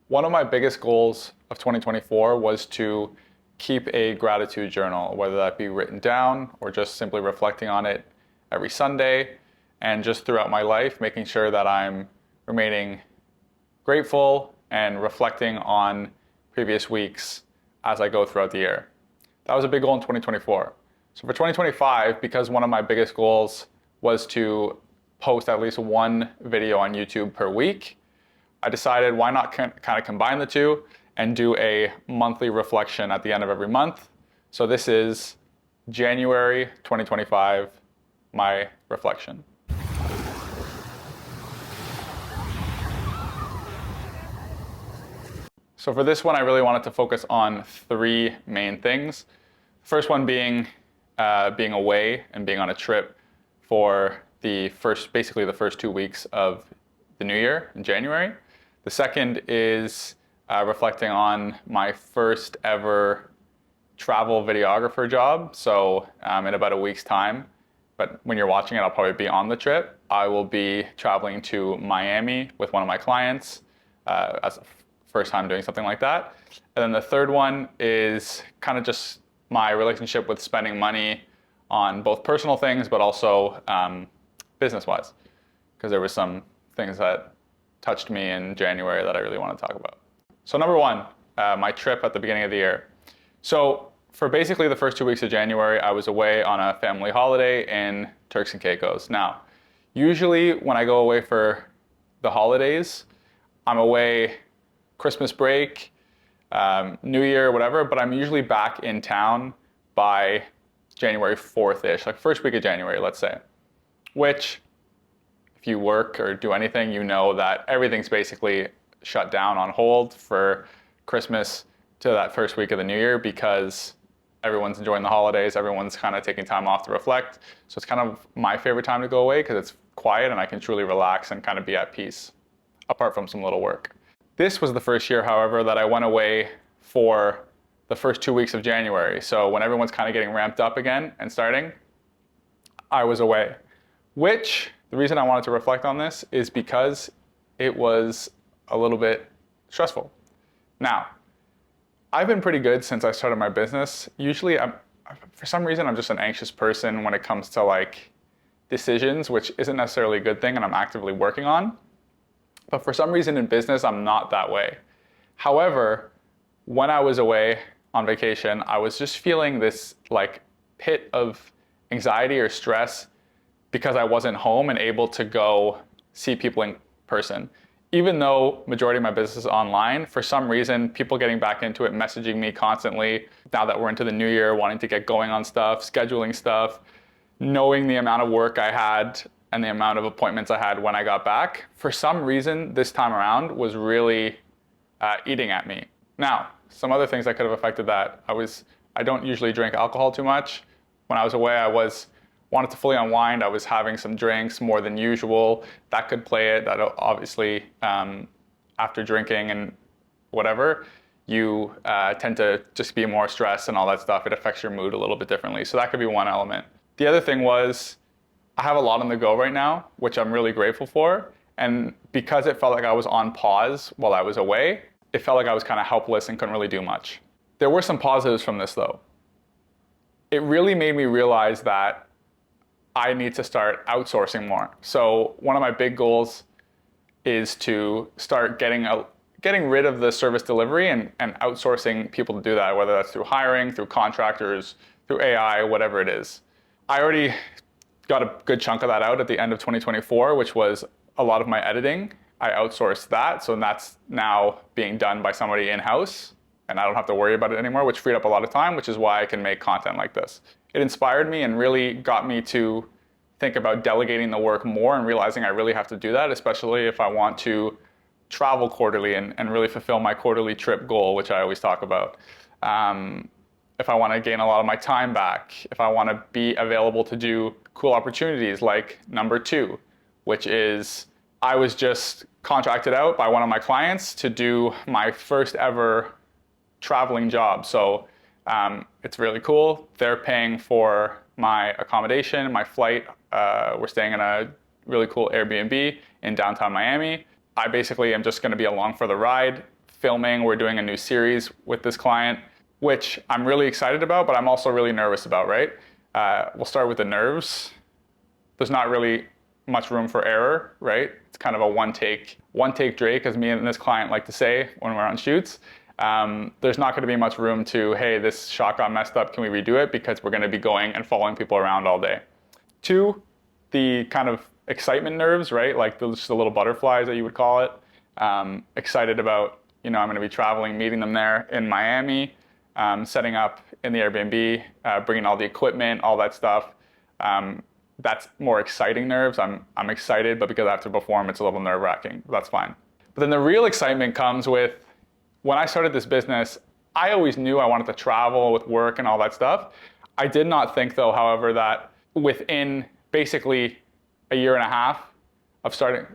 One of my biggest goals of 2024 was to keep a gratitude journal, whether that be written down or just simply reflecting on it every Sunday and just throughout my life, making sure that I'm remaining grateful and reflecting on previous weeks as I go throughout the year. That was a big goal in 2024. So for 2025, because one of my biggest goals was to post at least one video on YouTube per week, I decided why not kind of combine the two and do a monthly reflection at the end of every month. So this is January 2025, my reflection. So for this one, I really wanted to focus on three main things. First one being being away and being on a trip for basically the first 2 weeks of the new year in January. The second is reflecting on my first ever travel videographer job. So in about a week's time, but when you're watching it, I'll probably be on the trip. I will be traveling to Miami with one of my clients as a first time doing something like that. And then the third one is kind of just my relationship with spending money on both personal things, but also business-wise, because there were some things that touched me in January that I really want to talk about. So number one, my trip at the beginning of the year. So for basically the first 2 weeks of January, I was away on a family holiday in Turks and Caicos. Now, usually when I go away for the holidays, I'm away Christmas break, New Year, whatever, but I'm usually back in town by January 4th-ish, like first week of January, let's say, which if you work or do anything, you know that everything's basically shut down on hold for Christmas to that first week of the new year because everyone's enjoying the holidays, everyone's kind of taking time off to reflect. So it's kind of my favorite time to go away because it's quiet and I can truly relax and kind of be at peace, apart from some little work. This was the first year, however, that I went away for the first 2 weeks of January. So when everyone's kind of getting ramped up again and starting, I was away. Which, the reason I wanted to reflect on this is because it was a little bit stressful. Now, I've been pretty good since I started my business. Usually, for some reason, I'm just an anxious person when it comes to like decisions, which isn't necessarily a good thing and I'm actively working on. But for some reason in business, I'm not that way. However, when I was away on vacation, I was just feeling this like pit of anxiety or stress because I wasn't home and able to go see people in person. Even though majority of my business is online, for some reason, people getting back into it, messaging me constantly, now that we're into the new year, wanting to get going on stuff, scheduling stuff, knowing the amount of work I had and the amount of appointments I had when I got back, for some reason, this time around was really eating at me. Now, some other things that could have affected that, I don't usually drink alcohol too much. When I was away, I wanted to fully unwind. I was having some drinks more than usual. That could play it. That obviously, after drinking and whatever, you tend to just be more stressed and all that stuff. It affects your mood a little bit differently. So that could be one element. The other thing was, I have a lot on the go right now, which I'm really grateful for. And because it felt like I was on pause while I was away, it felt like I was kind of helpless and couldn't really do much. There were some positives from this though. It really made me realize that I need to start outsourcing more. So one of my big goals is to start getting rid of the service delivery and outsourcing people to do that, whether that's through hiring, through contractors, through AI, whatever it is. I already got a good chunk of that out at the end of 2024, which was a lot of my editing. I outsourced that, so that's now being done by somebody in-house, and I don't have to worry about it anymore, which freed up a lot of time, which is why I can make content like this. It inspired me and really got me to think about delegating the work more and realizing I really have to do that, especially if I want to travel quarterly and really fulfill my quarterly trip goal, which I always talk about. If I want to gain a lot of my time back, if I want to be available to do cool opportunities like number 2, which is I was just contracted out by one of my clients to do my first ever traveling job. So it's really cool. They're paying for my accommodation, my flight. We're staying in a really cool Airbnb in downtown Miami. I basically am just going to be along for the ride, filming. We're doing a new series with this client, which I'm really excited about, but I'm also really nervous about, right? We'll start with the nerves. There's not really much room for error, right? It's kind of a one take Drake, as me and this client like to say when we're on shoots. There's not going to be much room to, hey, this shot got messed up, can we redo it? Because we're going to be going and following people around all day. Two, the kind of excitement nerves, right? Like just the little butterflies that you would call it. Excited about, I'm going to be traveling, meeting them there in Miami, setting up in the Airbnb, bringing all the equipment, all that stuff. That's more exciting nerves. I'm excited, but because I have to perform, it's a little nerve-wracking. That's fine. But then the real excitement comes with, when I started this business, I always knew I wanted to travel with work and all that stuff. I did not think, though, however, that within basically a year and a half of starting,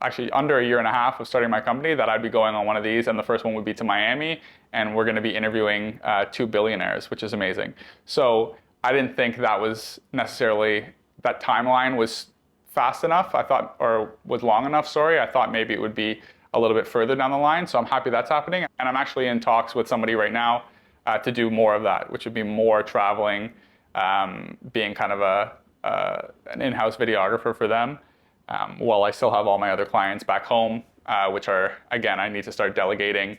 actually under a year and a half of starting my company, that I'd be going on one of these, and the first one would be to Miami, and we're going to be interviewing 2 billionaires, which is amazing. So I didn't think that was necessarily, that timeline was fast enough, I thought, or was long enough, sorry. I thought maybe it would be a little bit further down the line. So I'm happy that's happening. And I'm actually in talks with somebody right now to do more of that, which would be more traveling, being kind of an in-house videographer for them, while I still have all my other clients back home, which are, again, I need to start delegating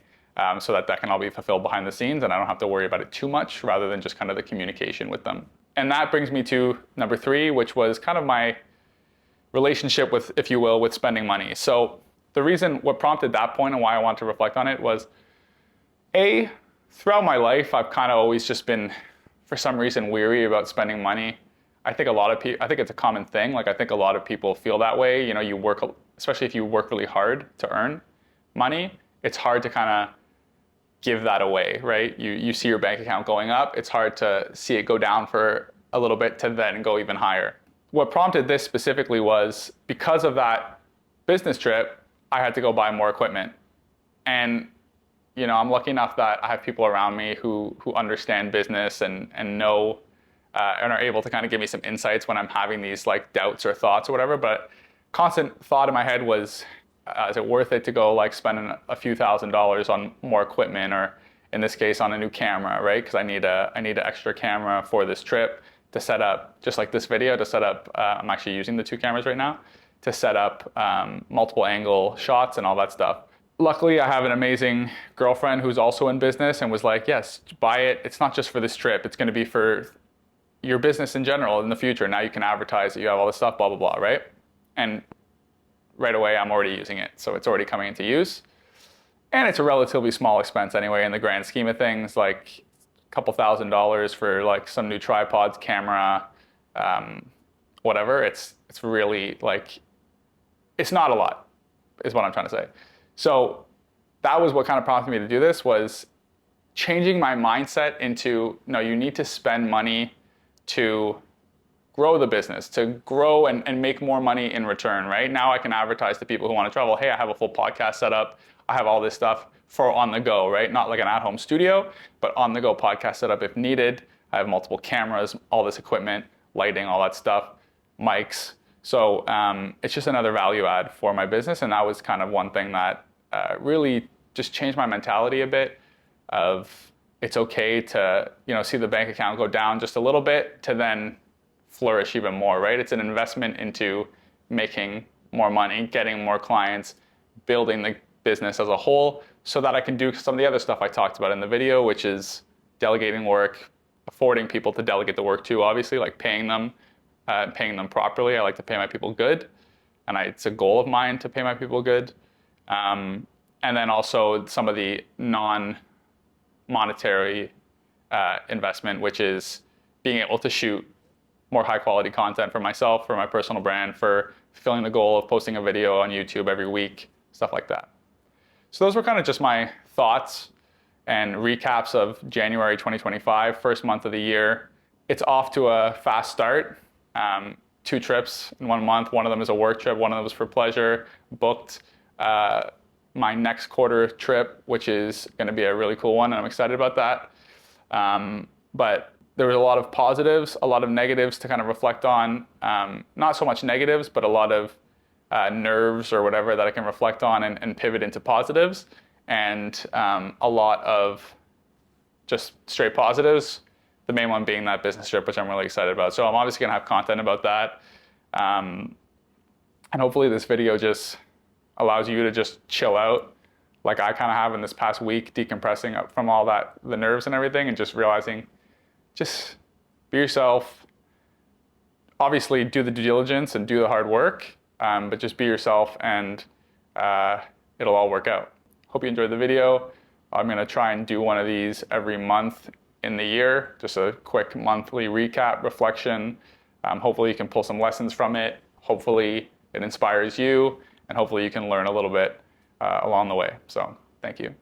so that can all be fulfilled behind the scenes and I don't have to worry about it too much, rather than just kind of the communication with them. And that brings me to number 3, which was kind of my relationship with, if you will, with spending money. So the reason, what prompted that point and why I wanted to reflect on it was, throughout my life, I've kind of always just been, for some reason, weary about spending money. I think I think it's a common thing. Like, I think a lot of people feel that way. You work, especially if you work really hard to earn money, it's hard to kind of give that away, right? You see your bank account going up, it's hard to see it go down for a little bit to then go even higher. What prompted this specifically was, because of that business trip, I had to go buy more equipment. And I'm lucky enough that I have people around me who understand business and know and are able to kind of give me some insights when I'm having these like doubts or thoughts or whatever. But constant thought in my head was, is it worth it to go like spending a few $1,000s on more equipment, or in this case on a new camera, right? Because I need an extra camera for this trip to set up, just like this video, to set up, I'm actually using the 2 cameras right now, to set up multiple angle shots and all that stuff. Luckily, I have an amazing girlfriend who's also in business and was like, yes, buy it. It's not just for this trip. It's going to be for your business in general in the future. Now you can advertise that you have all this stuff, blah, blah, blah, right? And right away, I'm already using it. So it's already coming into use. And it's a relatively small expense anyway in the grand scheme of things, like a couple $1,000s for like some new tripods, camera, whatever. It's really like, it's not a lot, is what I'm trying to say. So that was what kind of prompted me to do this, was changing my mindset into, no, you need to spend money to grow the business, to grow and make more money in return, right? Now I can advertise to people who want to travel, hey, I have a full podcast set up. I have all this stuff for on the go, right? Not like an at-home studio, but on the go podcast setup if needed. I have multiple cameras, all this equipment, lighting, all that stuff, mics. So it's just another value add for my business. And that was kind of one thing that really just changed my mentality a bit, of it's okay to, see the bank account go down just a little bit to then flourish even more, right? It's an investment into making more money, getting more clients, building the business as a whole, so that I can do some of the other stuff I talked about in the video, which is delegating work, affording people to delegate the work to, obviously, like paying them properly. I like to pay my people good, and it's a goal of mine to pay my people good. And then also some of the non-monetary investment, which is being able to shoot more high quality content for myself, for my personal brand, for fulfilling the goal of posting a video on YouTube every week, stuff like that. So those were kind of just my thoughts and recaps of January 2025, first month of the year. It's off to a fast start. 2 trips in 1 month. One of them is a work trip. One of them was for pleasure. Booked my next quarter trip, which is going to be a really cool one, and I'm excited about that. But there was a lot of positives, a lot of negatives to kind of reflect on. Not so much negatives, but a lot of nerves or whatever that I can reflect on and pivot into positives. and a lot of just straight positives. The main one being that business trip, which I'm really excited about. So I'm obviously gonna have content about that. And hopefully this video just allows you to just chill out like I kind of have in this past week, decompressing up from all that, the nerves and everything, and just realizing, just be yourself. Obviously do the due diligence and do the hard work, but just be yourself and it'll all work out. Hope you enjoyed the video. I'm gonna try and do one of these every month in the year, just a quick monthly recap, reflection. Hopefully you can pull some lessons from it. Hopefully it inspires you, and hopefully you can learn a little bit along the way. So thank you.